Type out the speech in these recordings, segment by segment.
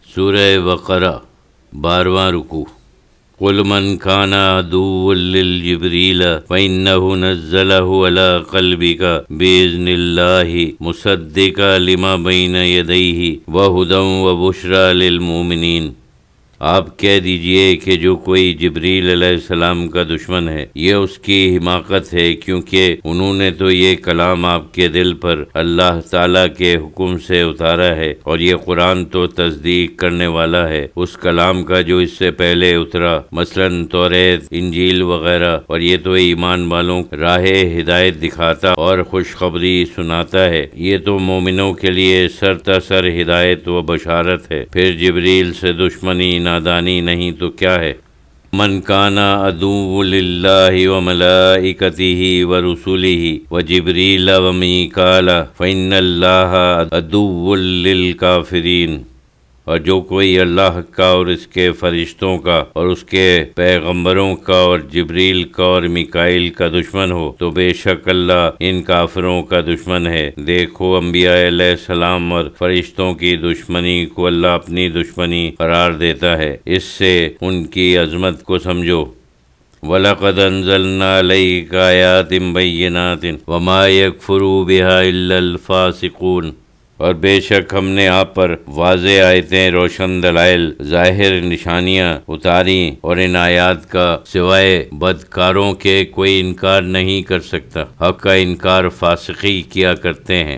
سورہ بقرہ 12واں رکوع۔ قل من كان عدوا للجبريل فإنه نزله على قلبك بإذن الله مصدقا لما بين يديه وهدى وبشرى للمؤمنين۔ آپ کہہ دیجئے کہ جو کوئی جبریل علیہ السلام کا دشمن ہے یہ اس کی حماقت ہے، کیونکہ انہوں نے تو یہ کلام آپ کے دل پر اللہ تعالیٰ کے حکم سے اتارا ہے، اور یہ قرآن تو تصدیق کرنے والا ہے اس کلام کا جو اس سے پہلے اترا، مثلاً توریت، انجیل وغیرہ، اور یہ تو ایمان والوں راہ ہدایت دکھاتا اور خوشخبری سناتا ہے۔ یہ تو مومنوں کے لیے سر تسر ہدایت و بشارت ہے۔ پھر جبریل سے دشمنی نادانی نہیں تو کیا ہے؟ من کان عدو للہ وملائکتہ ورسلہ وجبریل ومیکال فإن اللہ عدو للکافرین۔ اور جو کوئی اللہ کا اور اس کے فرشتوں کا اور اس کے پیغمبروں کا اور جبریل کا اور میکائیل کا دشمن ہو تو بے شک اللہ ان کافروں کا دشمن ہے۔ دیکھو انبیاء علیہ السلام اور فرشتوں کی دشمنی کو اللہ اپنی دشمنی قرار دیتا ہے، اس سے ان کی عظمت کو سمجھو۔ وَلَقَدْ أَنزَلْنَا عَلَيْكَ آيَاتٍ بَيِّنَاتٍ وَمَا يَكْفُرُ بِهَا إِلَّا الْفَاسِقُونَ۔ اور بے شک ہم نے آپ پر واضح آیتیں، روشن دلائل، ظاہر نشانیاں اتاری، اور ان آیات کا سوائے بدکاروں کے کوئی انکار نہیں کر سکتا۔ حق کا انکار فاسقی کیا کرتے ہیں۔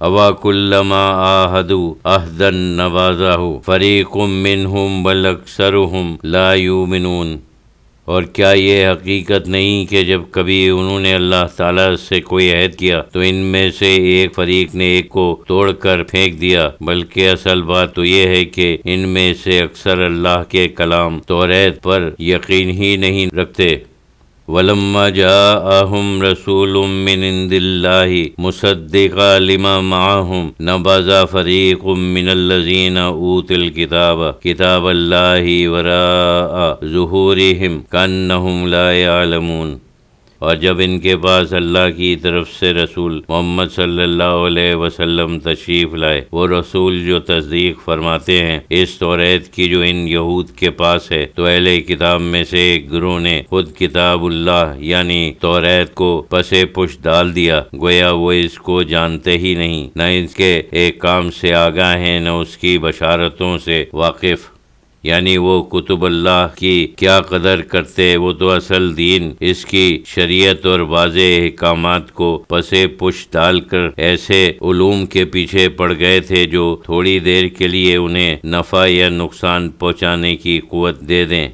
أَوَكُلَّمَا عَاهَدُوا عَهْدًا نَبَذَهُ فَرِيقٌ مِّنْهُمْ بَلْ أَكْثَرُهُمْ لَا يُؤْمِنُونَ۔ اور کیا یہ حقیقت نہیں کہ جب کبھی انہوں نے اللہ تعالیٰ سے کوئی عہد کیا تو ان میں سے ایک فریق نے ایک کو توڑ کر پھینک دیا، بلکہ اصل بات تو یہ ہے کہ ان میں سے اکثر اللہ کے کلام توریت پر یقین ہی نہیں رکھتے۔ وَلَمَّا جَاءَهُمْ رَسُولٌ مِّنْ عِندِ اللَّهِ مُصَدِّقًا لِمَا مَعَهُمْ نَبَذَ فَرِيقٌ مِّنَ الَّذِينَ أُوتُوا الْكِتَابَ كِتَابَ اللَّهِ وَرَاءَ ظُهُورِهِمْ كَأَنَّهُمْ لَا يَعْلَمُونَ۔ اور جب ان کے پاس اللہ کی طرف سے رسول محمد صلی اللہ علیہ وسلم تشریف لائے، وہ رسول جو تصدیق فرماتے ہیں اس توریت کی جو ان یہود کے پاس ہے، تو اہل کتاب میں سے ایک گروہ نے خود کتاب اللہ یعنی توریت کو پس پش ڈال دیا، گویا وہ اس کو جانتے ہی نہیں، نہ اس کے ایک کام سے آگاہ ہیں، نہ اس کی بشارتوں سے واقف۔ یعنی وہ کتب اللہ کی کیا قدر کرتے، وہ تو اصل دین، اس کی شریعت اور واضح احکامات کو پسے پش ڈال کر ایسے علوم کے پیچھے پڑ گئے تھے جو تھوڑی دیر کے لیے انہیں نفع یا نقصان پہنچانے کی قوت دے دیں۔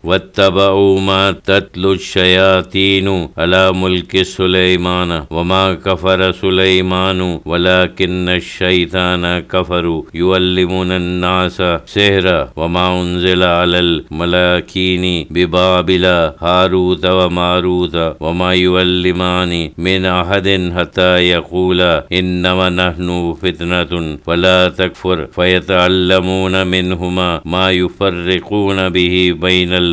وَاتَّبَعُوا مَا تَتْلُو الشَّيَاطِينُ عَلَى مُلْكِ سُلَيْمَانَ وَمَا كَفَرَ سُلَيْمَانُ وَلَكِنَّ الشَّيْطَانَ كَفَرُوا يُعَلِّمُونَ النَّاسَ السِّحْرَ وَمَا أُنزِلَ عَلَى الْمَلَائِكَةِ بِبَابِلَ هَارُوتَ وَمَارُوتَ وَمَا يُعَلِّمَانِ مِنْ أَحَدٍ حَتَّى يَقُولَا إِنَّمَا نَحْنُ فِتْنَةٌ فَلَا تَكْفُرْ فَيَتَعَلَّمُونَ مِنْهُمَا مَا يُفَرِّقُونَ بِهِ بَيْنَ الْمَرْءِ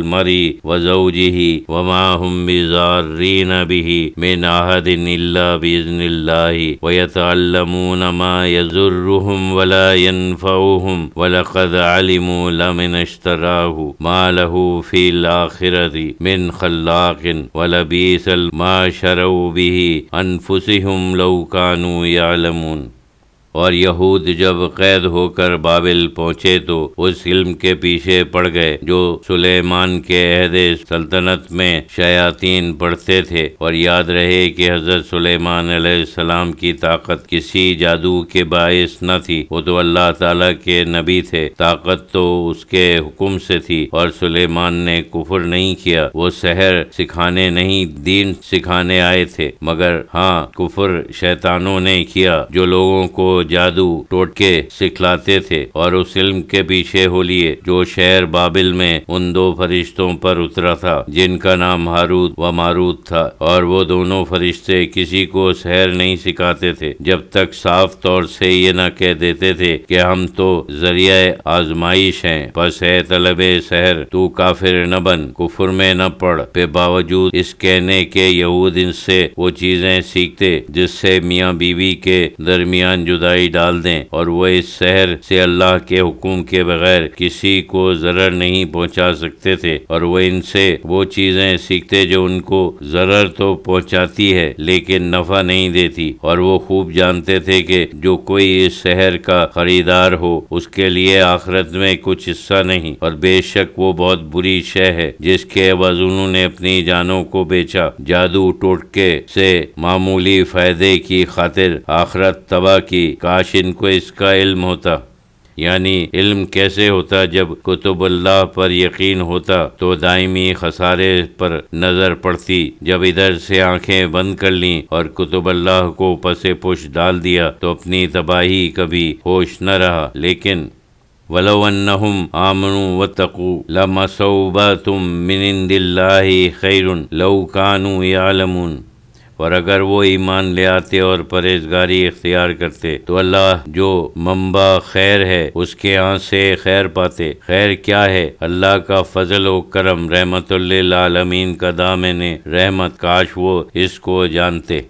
وَزَوْجِهِ وَمَا هُمْ بِضَارِّينَ بِهِ مِنْ أَحَدٍ إِلَّا بِإِذْنِ اللَّهِ وَيَتَعَلَّمُونَ مَا يَضُرُّهُمْ وَلَا يَنفَعُهُمْ وَلَقَدْ عَلِمُوا لَمَنِ اشْتَرَاهُ مَا لَهُ فِي الْآخِرَةِ مِنْ خَلَّاقٍ وَلَبِئْسَ مَا شَرَوْا بِهِ أَنفُسَهُمْ لَوْ كَانُوا يَعْلَمُونَ۔ اور یہود جب قید ہو کر بابل پہنچے تو اس علم کے پیچھے پڑ گئے جو سلیمان کے عہد سلطنت میں شیاطین پڑھتے تھے، اور یاد رہے کہ حضرت سلیمان علیہ السلام کی طاقت کسی جادو کے باعث نہ تھی، وہ تو اللہ تعالیٰ کے نبی تھے، طاقت تو اس کے حکم سے تھی، اور سلیمان نے کفر نہیں کیا، وہ سحر سکھانے نہیں دین سکھانے آئے تھے، مگر ہاں کفر شیطانوں نے کیا جو لوگوں کو جادو ٹوٹکے سکھلاتے تھے، اور اس علم کے پیچھے ہو لیے جو شہر بابل میں ان دو فرشتوں پر اترا تھا جن کا نام ہاروت و ماروت تھا، اور وہ دونوں فرشتے کسی کو سحر نہیں سکھاتے تھے جب تک صاف طور سے یہ نہ کہہ دیتے تھے کہ ہم تو ذریعہ آزمائش ہیں، پس ہے طلب سحر تو کافر نہ بن، کفر میں نہ پڑ۔ پہ باوجود اس کہنے کے یہود ان سے وہ چیزیں سیکھتے جس سے میاں بیوی کے درمیان جدا خدائی ڈال دیں، اور وہ اس سحر سے اللہ کے حکم کے بغیر کسی کو ضرر نہیں پہنچا سکتے تھے، اور وہ ان سے وہ چیزیں سیکھتے جو ان کو ضرر تو پہنچاتی ہے لیکن نفع نہیں دیتی، اور وہ خوب جانتے تھے کہ جو کوئی اس سحر کا خریدار ہو اس کے لیے آخرت میں کچھ حصہ نہیں، اور بے شک وہ بہت بری شے ہے جس کے عوض انہوں نے اپنی جانوں کو بیچا جادو ٹوٹکے سے معمولی فائدے کی خاطر آخرت تباہ کی۔ کاش ان کو اس کا علم ہوتا، یعنی علم کیسے ہوتا؟ جب کتب اللہ پر یقین ہوتا تو دائمی خسارے پر نظر پڑتی، جب ادھر سے آنکھیں بند کر لیں اور کتب اللہ کو پس پش ڈال دیا تو اپنی تباہی کبھی ہوش نہ رہا۔ لیکن وَلَوْ أَنَّهُمْ آمَنُوا وَاتَّقُوا لَمَثُوبَةٌ مِّنْ عِندِ اللَّهِ خَيْرٌ لَوْ كَانُوا يَعْلَمُونَ، اور اگر وہ ایمان لے آتے اور پرہیزگاری اختیار کرتے تو اللہ جو منبع خیر ہے اس کے ہاں سے خیر پاتے۔ خیر کیا ہے؟ اللہ کا فضل و کرم، رحمت للعالمین کا دامن رحمت، کاش وہ اس کو جانتے۔